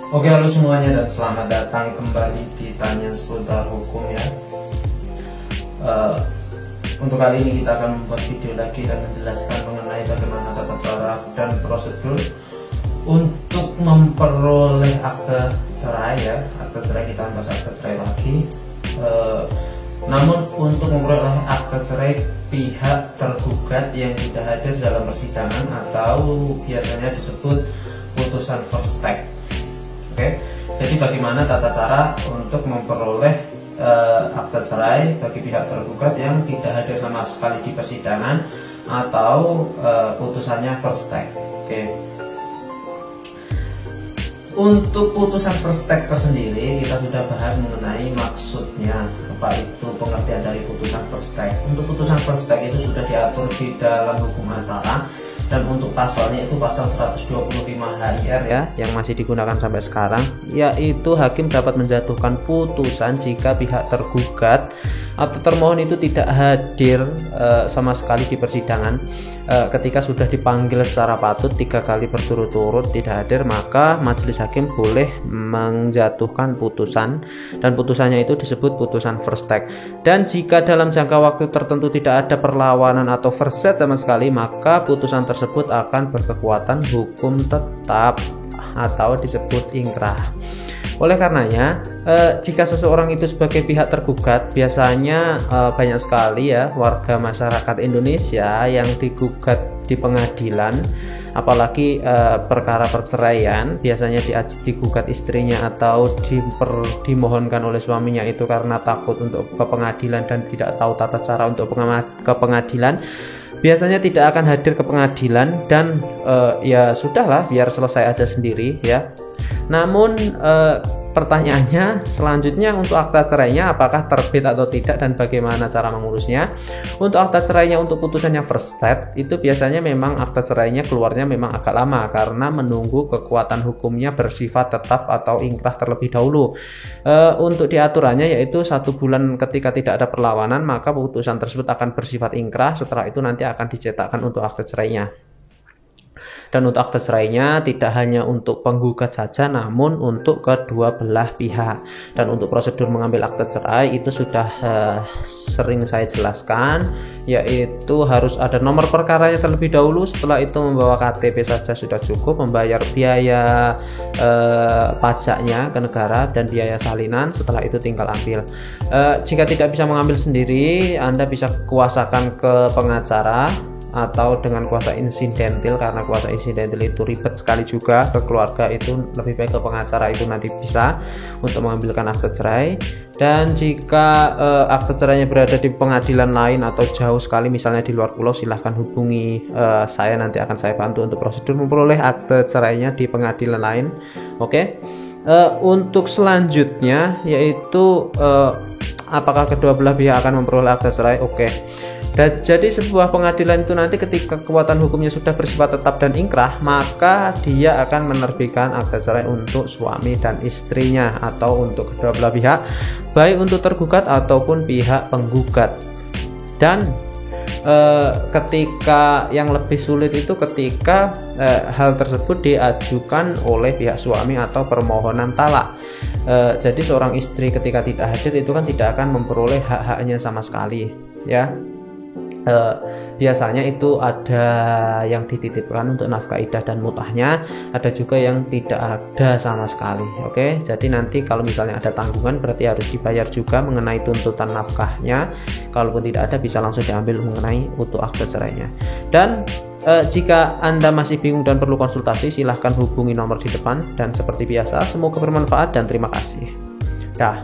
Oke, halo semuanya dan selamat datang kembali di Tanya Seputar Hukum ya. Untuk kali ini kita akan membuat video lagi dan menjelaskan mengenai bagaimana tata cara dan prosedur untuk memperoleh akte cerai ya. Akte cerai, kita bahas akte cerai lagi. Namun untuk memperoleh akte cerai pihak tergugat yang tidak hadir dalam persidangan atau biasanya disebut putusan first take. Oke, jadi bagaimana tata cara untuk memperoleh akte cerai bagi pihak tergugat yang tidak hadir sama sekali di persidangan atau putusannya first take. Oke. Untuk putusan first take tersendiri kita sudah bahas mengenai maksudnya, apa itu pengertian dari putusan first take. Untuk putusan first take itu sudah diatur di dalam hukum acara, dan untuk pasalnya itu pasal 125 HIR ya, yang masih digunakan sampai sekarang, yaitu hakim dapat menjatuhkan putusan jika pihak tergugat atau termohon itu tidak hadir sama sekali di persidangan. Ketika sudah dipanggil secara patut 3 kali berturut-turut tidak hadir, maka majelis hakim boleh menjatuhkan putusan, dan putusannya itu disebut putusan first take. Dan jika dalam jangka waktu tertentu tidak ada perlawanan atau verset sama sekali, maka putusan tersebut akan berkekuatan hukum tetap atau disebut ingkrah. Oleh karenanya, jika seseorang itu sebagai pihak tergugat, biasanya banyak sekali ya warga masyarakat Indonesia yang digugat di pengadilan, apalagi perkara perceraian, biasanya digugat istrinya atau dimohonkan oleh suaminya itu karena takut untuk ke pengadilan dan tidak tahu tata cara untuk ke pengadilan. Biasanya tidak akan hadir ke pengadilan dan ya sudahlah, biar selesai aja sendiri ya. Namun pertanyaannya selanjutnya, untuk akta cerainya apakah terbit atau tidak dan bagaimana cara mengurusnya? Untuk akta cerainya, untuk putusannya first take itu biasanya memang akta cerainya keluarnya memang agak lama karena menunggu kekuatan hukumnya bersifat tetap atau ingkrah terlebih dahulu. Untuk diaturannya yaitu 1 bulan ketika tidak ada perlawanan, maka putusan tersebut akan bersifat ingkrah. Setelah itu nanti akan dicetakkan untuk akta cerainya. Dan untuk akte cerainya tidak hanya untuk penggugat saja, namun untuk kedua belah pihak. Dan untuk prosedur mengambil akte cerai itu sudah sering saya jelaskan, yaitu harus ada nomor perkaranya terlebih dahulu. Setelah itu membawa KTP saja sudah cukup, membayar biaya pajaknya ke negara dan biaya salinan. Setelah itu tinggal ambil. Jika tidak bisa mengambil sendiri, Anda bisa kuasakan ke pengacara atau dengan kuasa insidentil, karena kuasa insidentil itu ribet sekali juga ke keluarga, itu lebih baik ke pengacara itu nanti bisa untuk mengambilkan akte cerai. Dan jika akte cerainya berada di pengadilan lain atau jauh sekali misalnya di luar pulau, silahkan hubungi saya, nanti akan saya bantu untuk prosedur memperoleh akte cerainya di pengadilan lain. Oke. Untuk selanjutnya yaitu apakah kedua belah pihak akan memperoleh akte cerai? Oke. Dan jadi sebuah pengadilan itu nanti ketika kekuatan hukumnya sudah bersifat tetap dan ingkrah, maka dia akan menerbitkan akte cerai untuk suami dan istrinya atau untuk kedua belah pihak, baik untuk tergugat ataupun pihak penggugat. Dan ketika yang lebih sulit itu ketika hal tersebut diajukan oleh pihak suami atau permohonan talak. Jadi seorang istri ketika tidak hadir itu kan tidak akan memperoleh hak-haknya sama sekali ya. Biasanya itu ada yang dititipkan untuk nafkah iddah dan mutahnya, ada juga yang tidak ada sama sekali. Oke, jadi nanti kalau misalnya ada tanggungan berarti harus dibayar juga mengenai tuntutan nafkahnya. Kalaupun tidak ada bisa langsung diambil mengenai utuh akte cerainya. Dan jika Anda masih bingung dan perlu konsultasi, silahkan hubungi nomor di depan. Dan seperti biasa, semoga bermanfaat dan terima kasih. Dah.